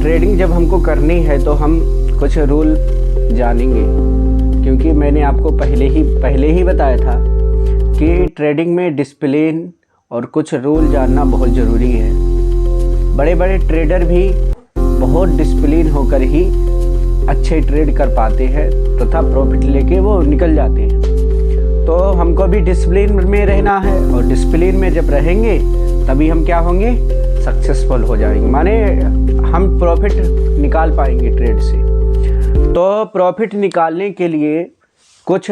Trading जब हमको करनी है तो हम कुछ रूल जानेंगे, क्योंकि मैंने आपको पहले ही बताया था कि ट्रेडिंग में डिसिप्लिन और कुछ रूल जानना बहुत ज़रूरी है। बड़े बड़े ट्रेडर भी बहुत डिसिप्लिन होकर ही अच्छे ट्रेड कर पाते हैं तथा प्रॉफिट लेके वो निकल जाते हैं। तो हमको भी डिसिप्लिन में रहना है, और डिसिप्लिन में जब रहेंगे तभी हम क्या होंगे, सक्सेसफुल हो जाएंगे, माने हम प्रॉफिट निकाल पाएंगे ट्रेड से। तो प्रॉफिट निकालने के लिए कुछ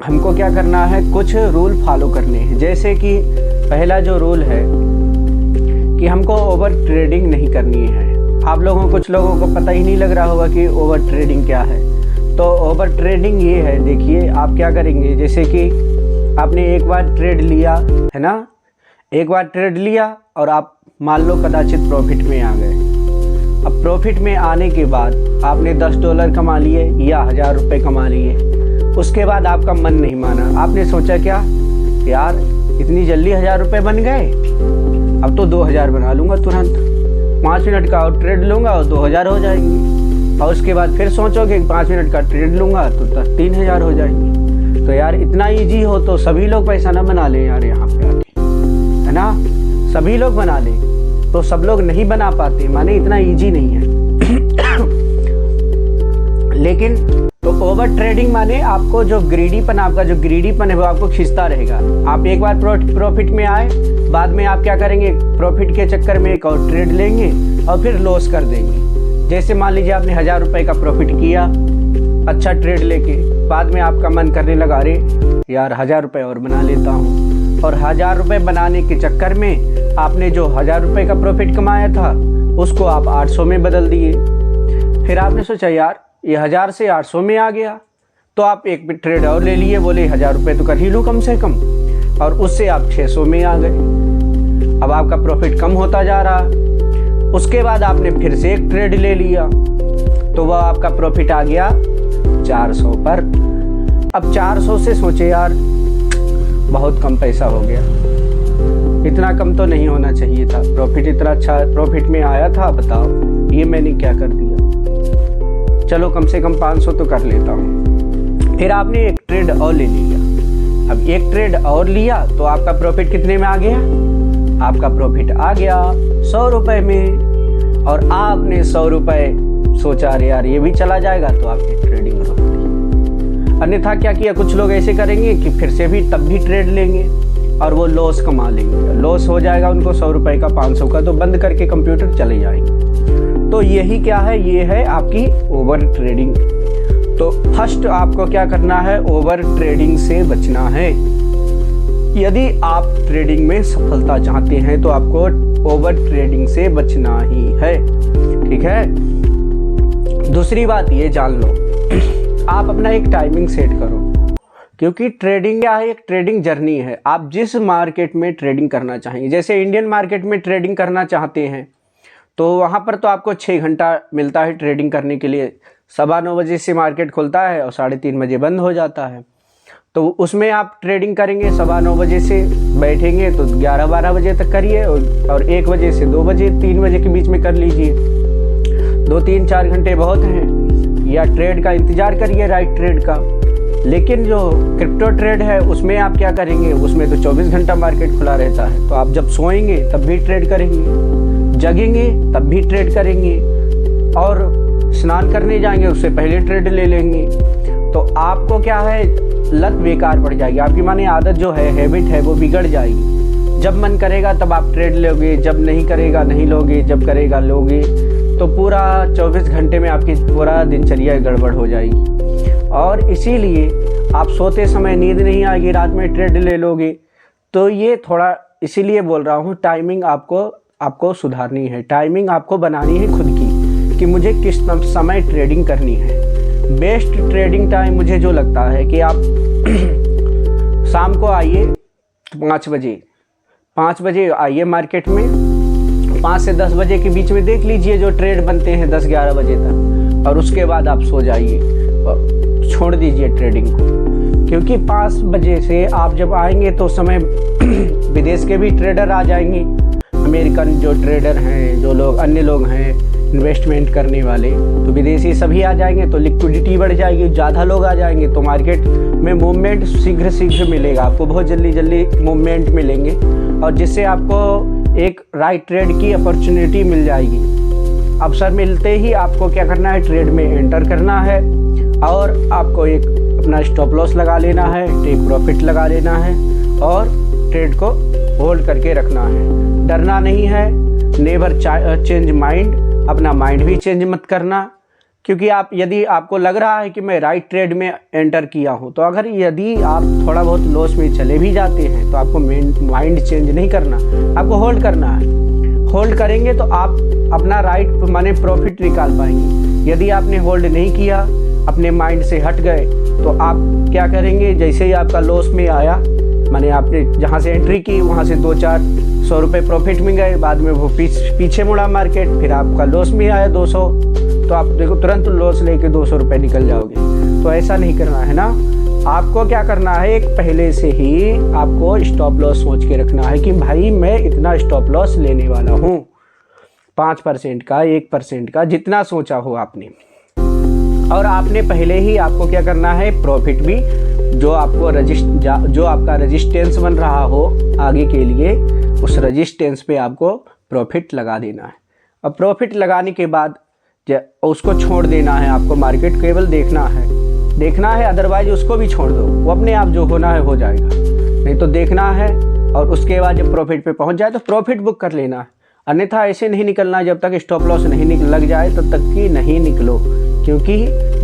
हमको क्या करना है, कुछ रूल फॉलो करने हैं। जैसे कि पहला जो रूल है कि हमको ओवर ट्रेडिंग नहीं करनी है। आप लोगों कुछ लोगों को पता ही नहीं लग रहा होगा कि ओवर ट्रेडिंग क्या है। तो ओवर ट्रेडिंग ये है, देखिए आप क्या करेंगे, जैसे कि आपने एक बार ट्रेड लिया है ना, एक बार ट्रेड लिया और आप मान लो कदाचित प्रॉफिट में आ गए। अब प्रॉफिट में आने के बाद आपने $10 कमा लिए या 1000 रुपये कमा लिए। उसके बाद आपका मन नहीं माना, आपने सोचा क्या, यार इतनी जल्दी 1000 रुपये बन गए, अब तो 2000 बना लूँगा तुरंत, 5 मिनट का और ट्रेड लूँगा और 2000 हो जाएंगे। और उसके बाद फिर सोचोगे 5 मिनट का ट्रेड लूँगा तो 3000 हो जाएंगे। तो यार इतना ईजी हो तो सभी लोग पैसा ना बना लें यार, यहाँ पे आके, है ना, सभी लोग बना लें। तो सब लोग नहीं बना पाते, माने इतना ईजी नहीं है। लेकिन तो ओवर ट्रेडिंग माने आपको जो ग्रीडीपन, आपका जो ग्रीडीपन है वो आपको खींचता रहेगा। आप एक बार प्रॉफिट में आए, बाद में आप क्या करेंगे, प्रॉफिट के चक्कर में एक और ट्रेड लेंगे और फिर लॉस कर देंगे। जैसे मान लीजिए आपने 1000 रुपये का प्रॉफिट किया अच्छा ट्रेड लेके, बाद में आपका मन करने लगा, अरे यार 1000 रुपये और बना लेता हूँ, और 1000 रुपये बनाने के चक्कर में आपने जो 1000 रुपये का प्रॉफिट कमाया था उसको आप 800 में बदल दिए। फिर आपने सोचा यार ये 1000 से 800 में आ गया, तो आप एक ट्रेड और ले लिए, बोले 1000 रुपये तो कर ही लूँ कम से कम, और उससे आप 600 में आ गए। अब आपका प्रॉफिट कम होता जा रहा। उसके बाद आपने फिर से एक ट्रेड ले लिया, तो वह आपका प्रॉफिट आ गया 400 पर। अब 400 से सोचे यार बहुत कम पैसा हो गया, इतना कम तो नहीं होना चाहिए था, प्रॉफिट इतना अच्छा प्रॉफिट में आया था, बताओ ये मैंने क्या कर दिया, चलो कम से कम 500 तो कर लेता हूँ। फिर आपने एक ट्रेड और ले लिया। अब एक ट्रेड और लिया तो आपका प्रॉफिट कितने में आ गया, आपका प्रॉफिट आ गया 100 रुपये में। और आपने 100 रुपये सोचा अरे यार ये भी चला जाएगा, तो आपने ट्रेडिंग रोक दी। अन्यथा क्या किया, कुछ लोग ऐसे करेंगे कि फिर से भी तब भी ट्रेड लेंगे और वो लॉस कमा लेंगे, लॉस हो जाएगा उनको 100 रुपये का 500 का, तो बंद करके कंप्यूटर चले जाएंगे। तो यही क्या है, ये है आपकी ओवर ट्रेडिंग। तो फर्स्ट आपको क्या करना है, ओवर ट्रेडिंग से बचना है। यदि आप ट्रेडिंग में सफलता चाहते हैं तो आपको ओवर ट्रेडिंग से बचना ही है, ठीक है। दूसरी बात ये जान लो, आप अपना एक टाइमिंग सेट करो, क्योंकि ट्रेडिंग क्या है, एक ट्रेडिंग जर्नी है। आप जिस मार्केट में ट्रेडिंग करना चाहेंगे, जैसे इंडियन मार्केट में ट्रेडिंग करना चाहते हैं तो वहाँ पर तो आपको 6 घंटा मिलता है ट्रेडिंग करने के लिए। 9:15 बजे से मार्केट खुलता है और 3:30 बजे बंद हो जाता है। तो उसमें आप ट्रेडिंग करेंगे, 9:15 बजे से बैठेंगे तो 11-12 बजे तक करिए, और 1 बजे से 2 बजे 3 बजे के बीच में कर लीजिए। 2-3-4 घंटे बहुत हैं। या ट्रेड का इंतज़ार करिए, राइट ट्रेड का। लेकिन जो क्रिप्टो ट्रेड है उसमें आप क्या करेंगे, उसमें तो 24 घंटा मार्केट खुला रहता है। तो आप जब सोएंगे तब भी ट्रेड करेंगे, जगेंगे तब भी ट्रेड करेंगे, और स्नान करने जाएंगे उससे पहले ट्रेड ले लेंगे। तो आपको क्या है, लत बेकार पड़ जाएगी आपकी, माने आदत जो है, हैबिट है, वो बिगड़ जाएगी। जब मन करेगा तब आप ट्रेड लोगे, जब नहीं करेगा नहीं लोगे, जब करेगा लोगे, तो पूरा 24 घंटे में आपकी पूरा दिनचर्या गड़बड़ हो जाएगी। और इसीलिए आप सोते समय नींद नहीं आएगी, रात में ट्रेड ले लोगे। तो ये थोड़ा इसीलिए बोल रहा हूँ, टाइमिंग आपको सुधारनी है, टाइमिंग आपको बनानी है खुद की, कि मुझे किस समय ट्रेडिंग करनी है। बेस्ट ट्रेडिंग टाइम मुझे जो लगता है कि आप शाम को आइए 5 बजे आइए मार्केट में, 5 से 10 बजे के बीच में देख लीजिए जो ट्रेड बनते हैं 10-11 बजे तक, और उसके बाद आप सो जाइए, छोड़ दीजिए ट्रेडिंग को। क्योंकि 5 बजे से आप जब आएंगे तो समय विदेश के भी ट्रेडर आ जाएंगे, अमेरिकन जो ट्रेडर हैं, जो लोग अन्य लोग हैं इन्वेस्टमेंट करने वाले, तो विदेशी सभी आ जाएंगे, तो लिक्विडिटी बढ़ जाएगी, ज़्यादा लोग आ जाएंगे, तो मार्केट में मूवमेंट शीघ्र मिलेगा, आपको बहुत जल्दी मूवमेंट मिलेंगे, और जिससे आपको एक राइट ट्रेड की अपॉर्चुनिटी मिल जाएगी। अवसर मिलते ही आपको क्या करना है, ट्रेड में एंटर करना है, और आपको एक अपना स्टॉप लॉस लगा लेना है, टेक प्रॉफिट लगा लेना है, और ट्रेड को होल्ड करके रखना है। डरना नहीं है, नेवर चेंज माइंड, अपना माइंड भी चेंज मत करना, क्योंकि यदि आपको लग रहा है कि मैं राइट ट्रेड में एंटर किया हूं, तो अगर यदि आप थोड़ा बहुत लॉस में चले भी जाते हैं तो आपको माइंड चेंज नहीं करना, आपको होल्ड करना है। होल्ड करेंगे तो आप अपना राइट माने प्रॉफिट निकाल पाएंगे। यदि आपने होल्ड नहीं किया, अपने माइंड से हट गए, तो आप क्या करेंगे, जैसे ही आपका लॉस में आया, माने आपने जहाँ से एंट्री की वहाँ से 200-400 रुपये प्रॉफिट में गए, बाद में वो पीछे मुड़ा मार्केट, फिर आपका लॉस में आया 200, तो आप देखो तुरंत लॉस लेके 200 रुपये निकल जाओगे। तो ऐसा नहीं करना है ना, आपको क्या करना है, एक पहले से ही आपको स्टॉप लॉस सोच के रखना है कि भाई मैं इतना स्टॉप लॉस लेने वाला हूँ, 5% का, 1% का, जितना सोचा हो आपने। और आपने पहले ही आपको क्या करना है, प्रॉफिट भी जो आपका रजिस्टेंस बन रहा हो आगे के लिए, उस रजिस्टेंस पे आपको प्रॉफिट लगा देना है। अब प्रॉफिट लगाने के बाद उसको छोड़ देना है, आपको मार्केट केवल देखना है, अदरवाइज उसको भी छोड़ दो, वो अपने आप जो होना है हो जाएगा। नहीं तो देखना है, और उसके बाद जब प्रॉफिट पे पहुंच जाए तो प्रॉफिट बुक कर लेना है। अन्यथा ऐसे नहीं निकलना, जब तक स्टॉप लॉस नहीं लग जाए तब तक कि नहीं निकलो, क्योंकि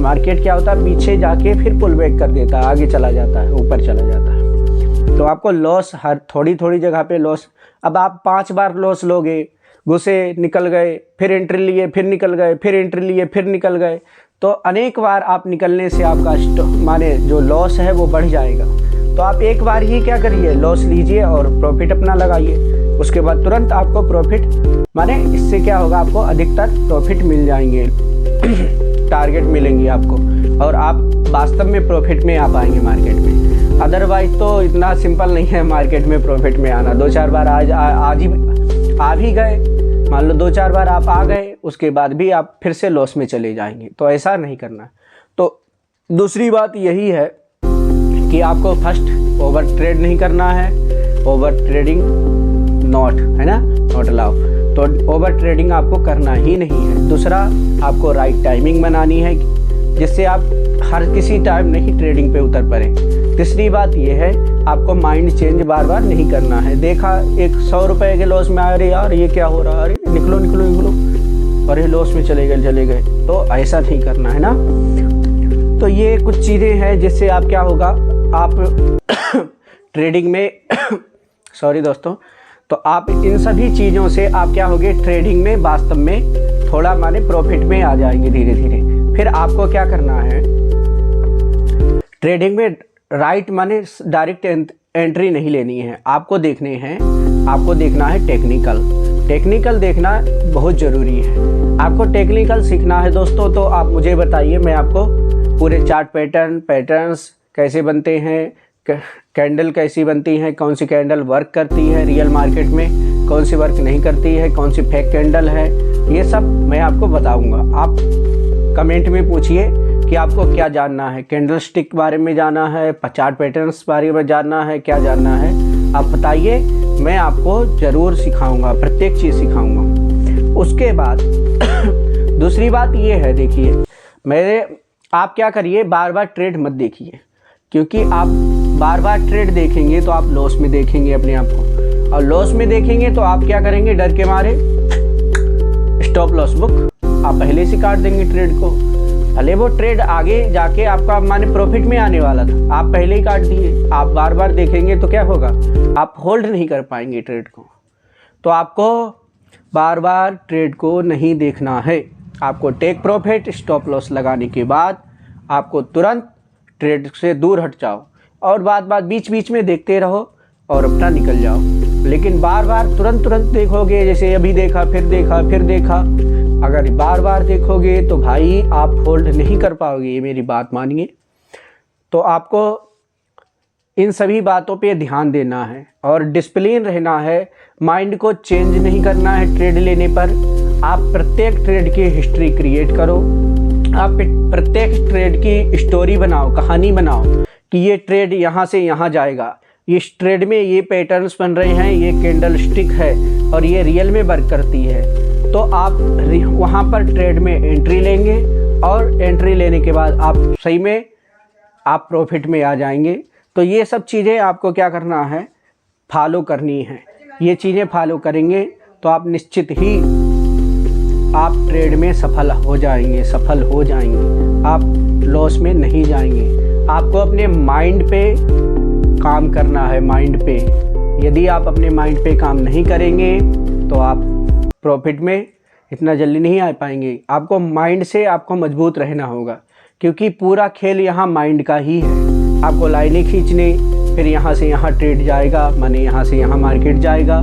मार्केट क्या होता है, पीछे जाके फिर पुल बैक कर देता है, आगे चला जाता है, ऊपर चला जाता है। तो आपको लॉस हर थोड़ी जगह पे लॉस, अब आप 5 बार लॉस लोगे, घुसे, निकल गए, फिर एंट्री लिए, फिर निकल गए, फिर एंट्री लिए, फिर निकल गए, तो अनेक बार आप निकलने से आपका माने जो लॉस है वो बढ़ जाएगा। तो आप एक बार ही क्या करिए, लॉस लीजिए और प्रॉफिट अपना लगाइए, उसके बाद तुरंत आपको प्रॉफिट माने इससे क्या होगा, आपको अधिकतर प्रॉफिट मिल जाएंगे, टारगेट मिलेंगे आपको, और आप वास्तव में प्रॉफिट में आ पाएंगे मार्केट में। अदरवाइज तो इतना सिंपल नहीं है मार्केट में प्रॉफिट में आना। 2-4 बार आज ही आ भी गए, मान लो 2-4 बार आप आ गए, उसके बाद भी आप फिर से लॉस में चले जाएंगे, तो ऐसा नहीं करना। तो दूसरी बात यही है कि आपको फर्स्ट ओवर ट्रेड नहीं करना है, ओवर ट्रेडिंग नॉट, है ना, नॉट अलाउ, तो ओवर ट्रेडिंग आपको करना ही नहीं है। दूसरा, आपको राइट टाइमिंग बनानी है, जिससे आप हर किसी टाइम नहीं ट्रेडिंग पे उतर पड़े। तीसरी बात यह है, आपको माइंड चेंज बार बार नहीं करना है। देखा एक 100 रुपये के लॉस में, अरे यार ये क्या हो रहा है, अरे निकलो, अरे लॉस में चले गए, तो ऐसा नहीं करना है ना। तो ये कुछ चीज़ें हैं जिससे आप क्या होगा, आप ट्रेडिंग में सॉरी दोस्तों, तो आप इन सभी चीज़ों से आप क्या होगे, ट्रेडिंग में वास्तव में थोड़ा माने प्रॉफिट में आ जाएंगे धीरे धीरे। फिर आपको क्या करना है, ट्रेडिंग में राइट माने डायरेक्ट एंट्री नहीं लेनी है, आपको देखना है टेक्निकल देखना बहुत ज़रूरी है। आपको टेक्निकल सीखना है दोस्तों, तो आप मुझे बताइए, मैं आपको पूरे चार्ट पैटर्न्स कैसे बनते हैं, कैंडल कैसी बनती हैं, कौन सी कैंडल वर्क करती है रियल मार्केट में, कौन सी वर्क नहीं करती है, कौन सी फेक कैंडल है, ये सब मैं आपको बताऊंगा। आप कमेंट में पूछिए कि आपको क्या जानना है, कैंडल स्टिक बारे में जानना है, चार्ट पैटर्न्स बारे में जानना है, क्या जानना है आप बताइए, मैं आपको ज़रूर सिखाऊंगा, प्रत्येक चीज़ सिखाऊंगा। उसके बाद दूसरी बात ये है, देखिए आप क्या करिए, बार बार ट्रेड मत देखिए, क्योंकि आप बार बार ट्रेड देखेंगे तो आप लॉस में देखेंगे अपने आप को, और लॉस में देखेंगे तो आप क्या करेंगे, डर के मारे स्टॉप लॉस बुक आप पहले से काट देंगे ट्रेड को। भले वो ट्रेड आगे जाके आपका माने प्रॉफिट में आने वाला था, आप पहले ही काट दिए। आप बार बार देखेंगे तो क्या होगा, आप होल्ड नहीं कर पाएंगे ट्रेड को। तो आपको बार बार ट्रेड को नहीं देखना है, आपको टेक प्रॉफिट स्टॉप लॉस लगाने के बाद आपको तुरंत ट्रेड से दूर हट जाओ, और बात बीच में देखते रहो और अपना निकल जाओ। लेकिन बार बार तुरंत देखोगे, जैसे अभी देखा फिर देखा, अगर बार बार देखोगे तो भाई आप होल्ड नहीं कर पाओगे, ये मेरी बात मानिए। तो आपको इन सभी बातों पे ध्यान देना है और डिसिप्लिन रहना है। माइंड को चेंज नहीं करना है ट्रेड लेने पर। आप प्रत्येक ट्रेड की हिस्ट्री क्रिएट करो, आप प्रत्येक ट्रेड की स्टोरी बनाओ, कहानी बनाओ कि ये ट्रेड यहाँ से यहाँ जाएगा, इस ट्रेड में ये पैटर्न्स बन रहे हैं, ये कैंडल स्टिक है और ये रियल में वर्क करती है। तो आप वहाँ पर ट्रेड में एंट्री लेंगे और एंट्री लेने के बाद आप सही में आप प्रॉफिट में आ जाएंगे। तो ये सब चीज़ें आपको क्या करना है, फॉलो करनी है। ये चीज़ें फॉलो करेंगे तो आप निश्चित ही आप ट्रेड में सफल हो जाएंगे, आप लॉस में नहीं जाएंगे। आपको अपने माइंड पे काम करना है, माइंड पे। यदि आप अपने माइंड पे काम नहीं करेंगे तो आप प्रॉफिट में इतना जल्दी नहीं आ पाएंगे। आपको माइंड से आपको मजबूत रहना होगा, क्योंकि पूरा खेल यहाँ माइंड का ही है। आपको लाइनें खींचने, फिर यहाँ से यहाँ ट्रेड जाएगा, माने यहाँ से यहाँ मार्केट जाएगा,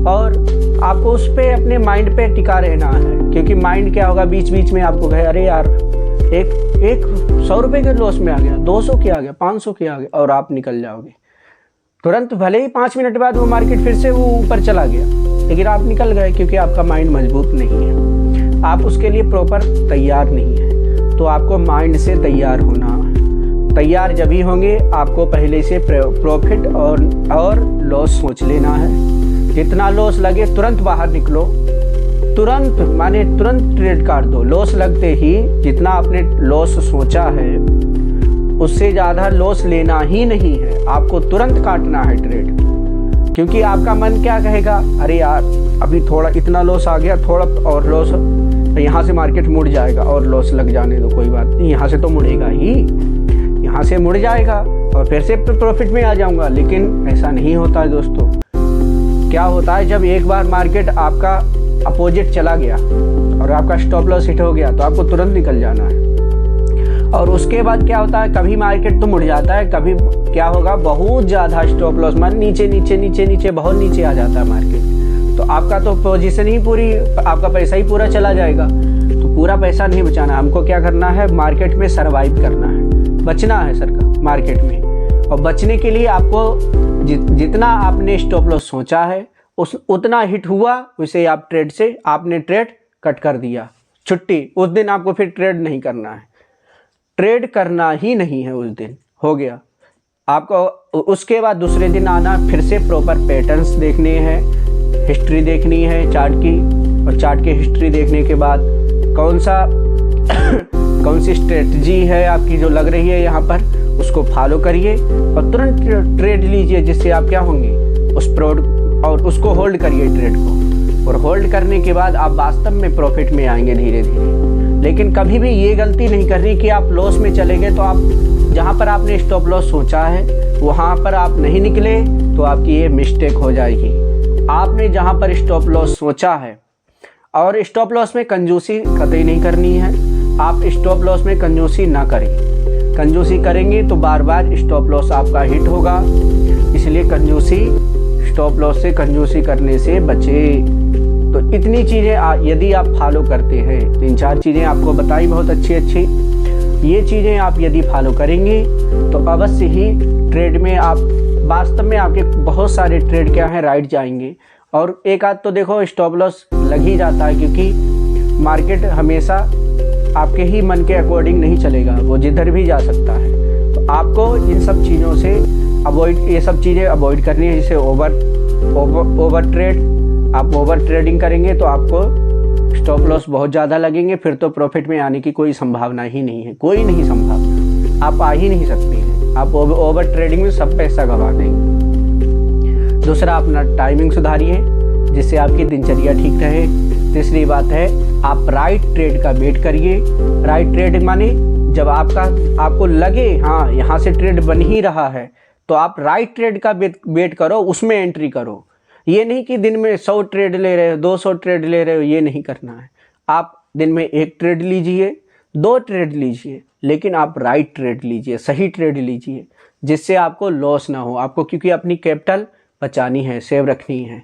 और आपको उस पर अपने माइंड पे टिका रहना है। क्योंकि माइंड क्या होगा, बीच बीच में आपको कहे अरे यार एक 100 रुपये के लॉस में आ गया, 200 के आ गया, 500 के आ गया, और आप निकल जाओगे तुरंत। भले ही 5 मिनट बाद वो मार्केट फिर से वो ऊपर चला गया, लेकिन आप निकल गए, क्योंकि आपका माइंड मजबूत नहीं है, आप उसके लिए प्रॉपर तैयार नहीं है। तो आपको माइंड से तैयार होना है। तैयार जब ही होंगे, आपको पहले से प्रॉफिट और लॉस सोच लेना है। जितना लॉस लगे तुरंत बाहर निकलो, तुरंत माने तुरंत ट्रेड काट दो। लॉस लगते ही जितना आपने लॉस सोचा है उससे ज़्यादा लॉस लेना ही नहीं है, आपको तुरंत काटना है ट्रेड। क्योंकि आपका मन क्या कहेगा, अरे यार अभी थोड़ा इतना लॉस आ गया, थोड़ा और लॉस, यहाँ से मार्केट मुड़ जाएगा और लॉस लग जाने दो, कोई बात नहीं, यहाँ से तो मुड़ेगा ही, यहाँ से मुड़ जाएगा और फिर से प्रॉफिट में आ जाऊंगा। लेकिन ऐसा नहीं होता है दोस्तों। क्या होता है, जब एक बार मार्केट आपका अपोजिट चला गया और आपका स्टॉप लॉस हिट हो गया तो आपको तुरंत निकल जाना है। और उसके बाद क्या होता है, कभी मार्केट तो मुड़ जाता है, कभी क्या होगा, बहुत ज़्यादा स्टॉप लॉस मान नीचे नीचे नीचे नीचे बहुत नीचे आ जाता है मार्केट, तो आपका तो पोजीशन ही पूरी, आपका पैसा ही पूरा चला जाएगा। तो पूरा पैसा नहीं बचाना, हमको क्या करना है, मार्केट में सर्वाइव करना है, बचना है सरकार मार्केट में। और बचने के लिए आपको जितना आपने स्टॉप लॉस सोचा है उतना हिट हुआ, उसे आप ट्रेड से आपने ट्रेड कट कर दिया, छुट्टी। उस दिन आपको फिर ट्रेड नहीं करना है, ट्रेड करना ही नहीं है, उस दिन हो गया आपको। उसके बाद दूसरे दिन आना, फिर से प्रॉपर पैटर्न्स देखने हैं, हिस्ट्री देखनी है चार्ट की, और चार्ट की हिस्ट्री देखने के बाद कौन सी स्ट्रेटजी है आपकी जो लग रही है यहाँ पर, उसको फॉलो करिए और तुरंत ट्रेड लीजिए, जिससे आप क्या होंगे उस प्रोडक्ट, और उसको होल्ड करिए ट्रेड को, और होल्ड करने के बाद आप वास्तव में प्रॉफिट में आएंगे धीरे धीरे। लेकिन कभी भी ये गलती नहीं करनी कि आप लॉस में चले गए तो आप जहाँ पर आपने स्टॉप लॉस सोचा है वहाँ पर आप नहीं निकले तो आपकी ये मिस्टेक हो जाएगी। आपने जहाँ पर स्टॉप लॉस सोचा है, और स्टॉप लॉस में कंजूसी कतई नहीं करनी है, आप स्टॉप लॉस में कंजूसी ना करें। कंजूसी करेंगे तो बार बार स्टॉप लॉस आपका हिट होगा, इसलिए कंजूसी, स्टॉप लॉस से कंजूसी करने से बचे। तो इतनी चीज़ें यदि आप फॉलो करते हैं, 3-4 चीज़ें आपको बताई बहुत अच्छी, ये चीज़ें आप यदि फॉलो करेंगे तो अवश्य ही ट्रेड में आप वास्तव में आपके बहुत सारे ट्रेड क्या हैं राइट जाएंगे। और एक आध तो देखो स्टॉप लॉस लग ही जाता है, क्योंकि मार्केट हमेशा आपके ही मन के अकॉर्डिंग नहीं चलेगा, वो जिधर भी जा सकता है। तो आपको इन सब चीज़ों से ये सब चीज़ें अवॉइड करनी है। जैसे ओवर ट्रेड, आप ओवर ट्रेडिंग करेंगे तो आपको स्टॉप लॉस बहुत ज़्यादा लगेंगे, फिर तो प्रॉफिट में आने की कोई संभावना ही नहीं है, कोई नहीं संभावना, आप आ ही नहीं सकते हैं। आप ओवर ट्रेडिंग में सब पैसा गंवा देंगे। दूसरा, अपना टाइमिंग सुधारिए जिससे आपकी दिनचर्या ठीक रहे। तीसरी बात है, आप राइट ट्रेड का वेट करिए। राइट ट्रेड माने जब आपको लगे हाँ यहाँ से ट्रेड बन ही रहा है तो आप राइट ट्रेड का वेट करो, उसमें एंट्री करो। ये नहीं कि दिन में 100 ट्रेड ले रहे हो, 200 ट्रेड ले रहे हो, ये नहीं करना है। आप दिन में 1 ट्रेड लीजिए, 2 ट्रेड लीजिए, लेकिन आप राइट ट्रेड लीजिए, सही ट्रेड लीजिए, जिससे आपको लॉस ना हो। आपको क्योंकि अपनी कैपिटल बचानी है, सेव रखनी है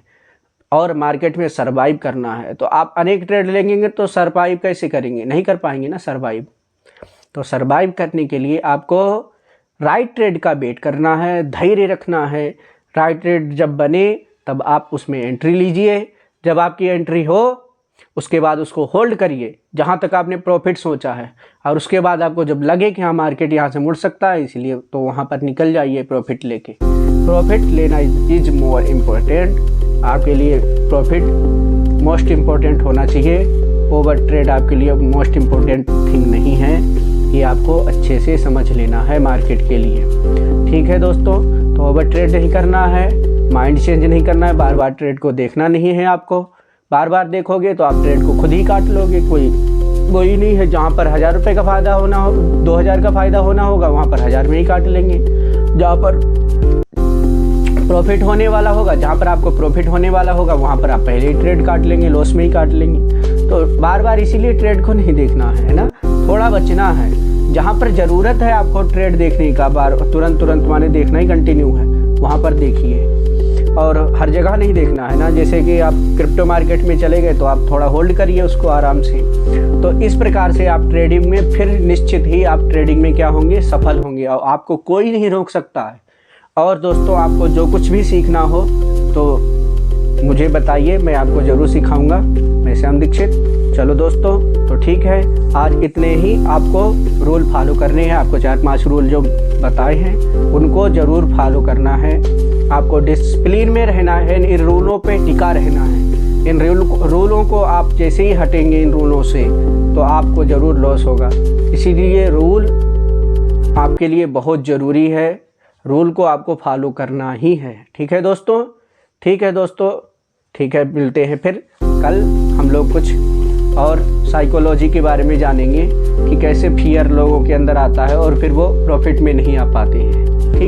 और मार्केट में सर्वाइव करना है। तो आप अनेक ट्रेड लेंगे तो सर्वाइव कैसे करेंगे, नहीं कर पाएंगे ना सर्वाइव। तो सर्वाइव करने के लिए आपको राइट ट्रेड का वेट करना है, धैर्य रखना है। राइट ट्रेड जब बने तब आप उसमें एंट्री लीजिए। जब आपकी एंट्री हो उसके बाद उसको होल्ड करिए जहाँ तक आपने प्रॉफिट सोचा है, और उसके बाद आपको जब लगे कि हाँ मार्केट यहाँ से मुड़ सकता है, इसलिए तो वहाँ पर निकल जाइए प्रॉफिट लेके। प्रॉफिट लेना इज मोर इम्पोर्टेंट। आपके लिए प्रॉफिट मोस्ट इम्पोर्टेंट होना चाहिए। ओवर ट्रेड आपके लिए मोस्ट इम्पोर्टेंट थिंग नहीं है। ये आपको अच्छे से समझ लेना है मार्केट के लिए। ठीक है दोस्तों, तो ओवर ट्रेड नहीं करना है, माइंड चेंज नहीं करना है, बार बार ट्रेड को देखना नहीं है। आपको बार बार देखोगे तो आप ट्रेड को खुद ही काट लोगे। कोई नहीं है, जहाँ पर 1000 रुपये का फ़ायदा होना हो, 2000 का फ़ायदा होना होगा, वहाँ पर 1000 में ही काट लेंगे। जहाँ पर प्रॉफिट होने वाला होगा, जहाँ पर आपको प्रॉफिट होने वाला होगा, वहाँ पर आप पहले ही ट्रेड काट लेंगे, लॉस में ही काट लेंगे। तो बार बार इसीलिए ट्रेड को नहीं देखना है ना, थोड़ा बचना है। जहाँ पर ज़रूरत है आपको ट्रेड देखने का, तुरंत माने देखना ही कंटिन्यू है, वहाँ पर देखिए। और हर जगह नहीं देखना है ना। जैसे कि आप क्रिप्टो मार्केट में चले गए तो आप थोड़ा होल्ड करिए उसको आराम से। तो इस प्रकार से आप ट्रेडिंग में फिर निश्चित ही आप ट्रेडिंग में क्या होंगे, सफल होंगे, और आपको कोई नहीं रोक सकता है। और दोस्तों, आपको जो कुछ भी सीखना हो तो मुझे बताइए, मैं आपको ज़रूर सिखाऊंगा। मैं श्याम दीक्षित। चलो दोस्तों, तो ठीक है, आज इतने ही आपको रूल फॉलो करने हैं। आपको 4-5 रूल जो बताए हैं उनको ज़रूर फॉलो करना है। आपको डिसिप्लिन में रहना है, इन रूलों पे टिका रहना है। इन रूलों को आप जैसे ही हटेंगे इन रूलों से तो आपको ज़रूर लॉस होगा। इसीलिए रूल आपके लिए बहुत ज़रूरी है। रूल को आपको फॉलो करना ही है। ठीक है दोस्तों, ठीक है दोस्तों, ठीक है, मिलते हैं फिर कल। हम लोग कुछ और साइकोलॉजी के बारे में जानेंगे कि कैसे फियर लोगों के अंदर आता है और फिर वो प्रॉफिट में नहीं आ पाते हैं। ठीक है।